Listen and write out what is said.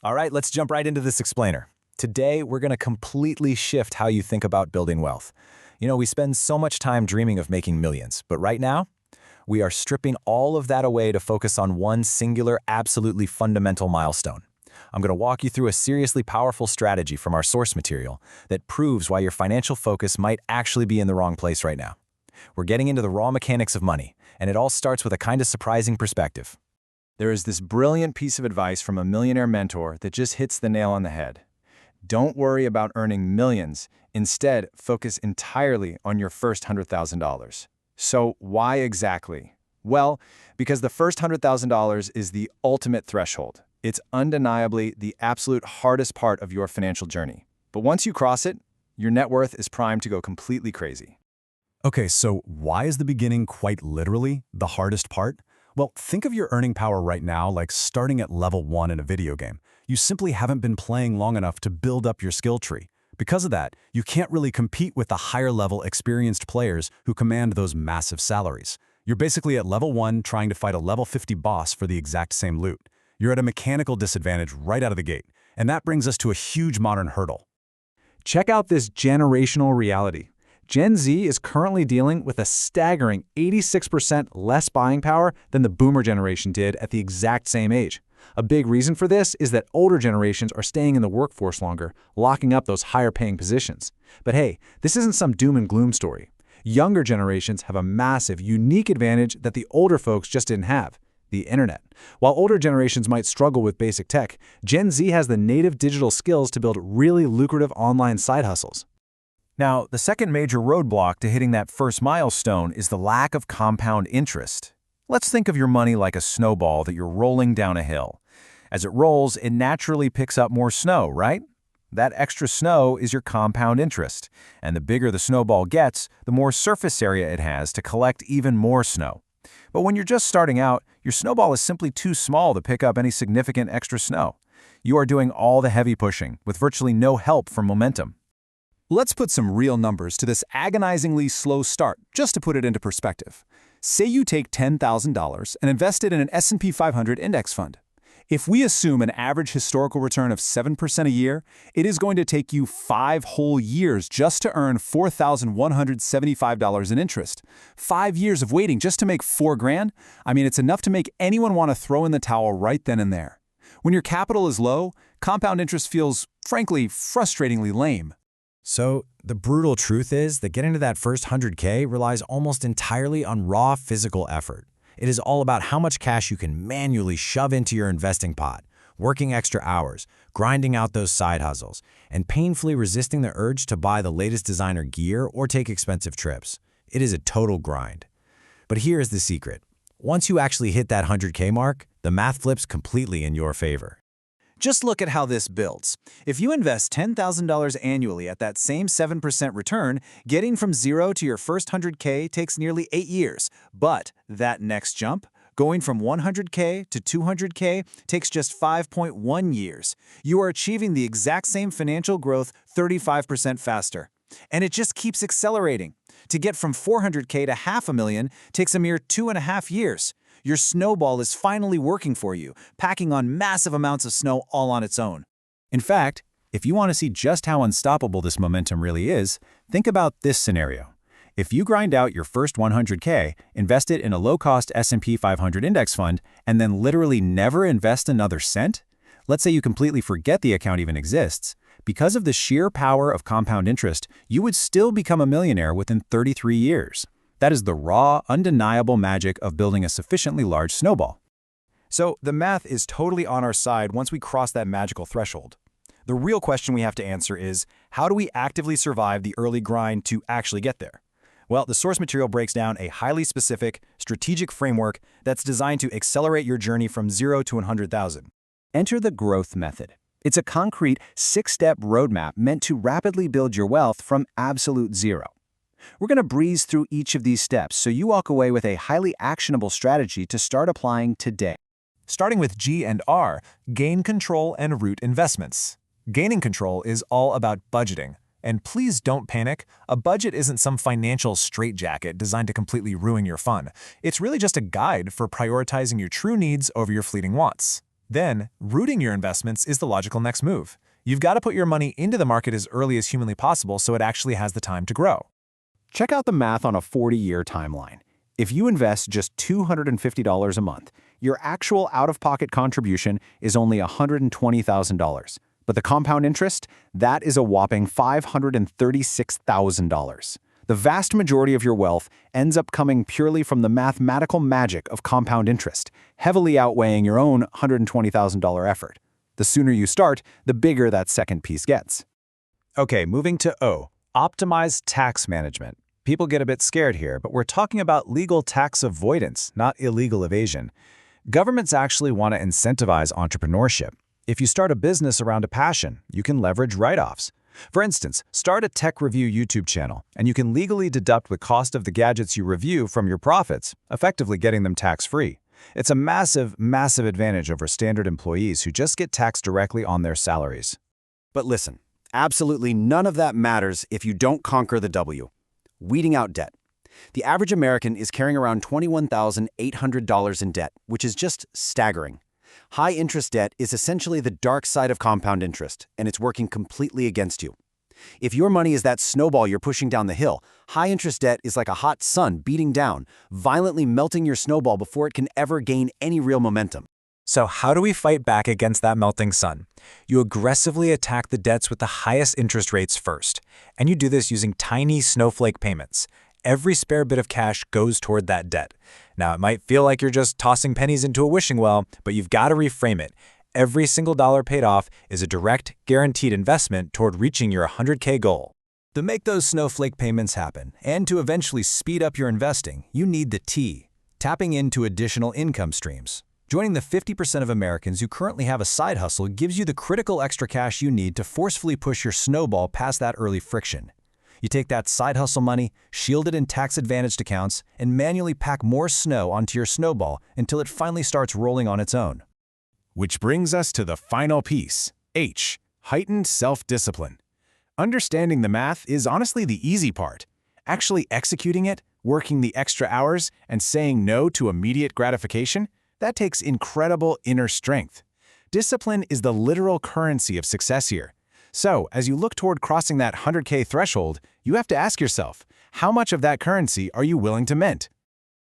All right, let's jump right into this explainer. Today, we're going to completely shift how you think about building wealth. We spend so much time dreaming of making millions, but right now, we are stripping all of that away to focus on one singular, absolutely fundamental milestone. I'm going to walk you through a seriously powerful strategy from our source material that proves why your financial focus might actually be in the wrong place right now. We're getting into the raw mechanics of money, and it all starts with a kind of surprising perspective. There is this brilliant piece of advice from a millionaire mentor that just hits the nail on the head. Don't worry about earning millions. Instead, focus entirely on your first $100,000. So why exactly? Well, because the first $100,000 is the ultimate threshold. It's undeniably the absolute hardest part of your financial journey. But once you cross it, your net worth is primed to go completely crazy. Okay, so why is the beginning quite literally the hardest part? Well, think of your earning power right now like starting at level 1 in a video game. You simply haven't been playing long enough to build up your skill tree. Because of that, you can't really compete with the higher-level experienced players who command those massive salaries. You're basically at level 1 trying to fight a level 50 boss for the exact same loot. You're at a mechanical disadvantage right out of the gate, and that brings us to a huge modern hurdle. Check out this generational reality. Gen Z is currently dealing with a staggering 86% less buying power than the boomer generation did at the exact same age. A big reason for this is that older generations are staying in the workforce longer, locking up those higher-paying positions. But hey, this isn't some doom and gloom story. Younger generations have a massive, unique advantage that the older folks just didn't have: the internet. While older generations might struggle with basic tech, Gen Z has the native digital skills to build really lucrative online side hustles. Now, the second major roadblock to hitting that first milestone is the lack of compound interest. Let's think of your money like a snowball that you're rolling down a hill. As it rolls, it naturally picks up more snow, right? That extra snow is your compound interest, and the bigger the snowball gets, the more surface area it has to collect even more snow. But when you're just starting out, your snowball is simply too small to pick up any significant extra snow. You are doing all the heavy pushing, with virtually no help from momentum. Let's put some real numbers to this agonizingly slow start, just to put it into perspective. Say you take $10,000 and invest it in an S&P 500 index fund. If we assume an average historical return of 7% a year, it is going to take you 5 whole years just to earn $4,175 in interest. 5 years of waiting just to make $4,000? I mean, it's enough to make anyone want to throw in the towel right then and there. When your capital is low, compound interest feels, frankly, frustratingly lame. So, the brutal truth is that getting to that first 100K relies almost entirely on raw physical effort. It is all about how much cash you can manually shove into your investing pot, working extra hours, grinding out those side hustles, and painfully resisting the urge to buy the latest designer gear or take expensive trips. It is a total grind. But here is the secret. Once you actually hit that 100K mark, the math flips completely in your favor. Just look at how this builds. If you invest $10,000 annually at that same 7% return, getting from zero to your first 100K takes nearly 8 years. But that next jump, going from 100K to 200K, takes just 5.1 years. You are achieving the exact same financial growth 35% faster. And it just keeps accelerating. To get from 400K to $500,000 takes a mere 2.5 years. Your snowball is finally working for you, packing on massive amounts of snow all on its own. In fact, if you want to see just how unstoppable this momentum really is, think about this scenario. If you grind out your first 100K, invest it in a low-cost S&P 500 index fund, and then literally never invest another cent, let's say you completely forget the account even exists, because of the sheer power of compound interest, you would still become a millionaire within 33 years. That is the raw, undeniable magic of building a sufficiently large snowball. So the math is totally on our side once we cross that magical threshold. The real question we have to answer is, how do we actively survive the early grind to actually get there? Well, the source material breaks down a highly specific, strategic framework that's designed to accelerate your journey from 0 to 100,000. Enter the growth method. It's a concrete, 6-step roadmap meant to rapidly build your wealth from absolute zero. We're going to breeze through each of these steps so you walk away with a highly actionable strategy to start applying today. Starting with G and R, gain control and root investments. Gaining control is all about budgeting. And please don't panic, a budget isn't some financial straitjacket designed to completely ruin your fun. It's really just a guide for prioritizing your true needs over your fleeting wants. Then, rooting your investments is the logical next move. You've got to put your money into the market as early as humanly possible so it actually has the time to grow. Check out the math on a 40-year timeline. If you invest just $250 a month, your actual out-of-pocket contribution is only $120,000. But the compound interest, that is a whopping $536,000. The vast majority of your wealth ends up coming purely from the mathematical magic of compound interest, heavily outweighing your own $120,000 effort. The sooner you start, the bigger that second piece gets. Okay, moving to O, optimize tax management. People get a bit scared here, but we're talking about legal tax avoidance, not illegal evasion. Governments actually want to incentivize entrepreneurship. If you start a business around a passion, you can leverage write-offs. For instance, start a tech review YouTube channel, and you can legally deduct the cost of the gadgets you review from your profits, effectively getting them tax-free. It's a massive, massive advantage over standard employees who just get taxed directly on their salaries. But listen, absolutely none of that matters if you don't conquer the W. Weeding out debt. The average American is carrying around $21,800 in debt, which is just staggering. High-interest debt is essentially the dark side of compound interest, and it's working completely against you. If your money is that snowball you're pushing down the hill, high-interest debt is like a hot sun beating down, violently melting your snowball before it can ever gain any real momentum. So how do we fight back against that melting sun? You aggressively attack the debts with the highest interest rates first, and you do this using tiny snowflake payments. Every spare bit of cash goes toward that debt. Now, it might feel like you're just tossing pennies into a wishing well, but you've got to reframe it. Every single dollar paid off is a direct, guaranteed investment toward reaching your 100K goal. To make those snowflake payments happen, and to eventually speed up your investing, you need the T, tapping into additional income streams. Joining the 50% of Americans who currently have a side hustle gives you the critical extra cash you need to forcefully push your snowball past that early friction. You take that side hustle money, shield it in tax-advantaged accounts, and manually pack more snow onto your snowball until it finally starts rolling on its own. Which brings us to the final piece, H, heightened self-discipline. Understanding the math is honestly the easy part. Actually executing it, working the extra hours, and saying no to immediate gratification, that takes incredible inner strength. Discipline is the literal currency of success here. So, as you look toward crossing that 100K threshold, you have to ask yourself, how much of that currency are you willing to mint?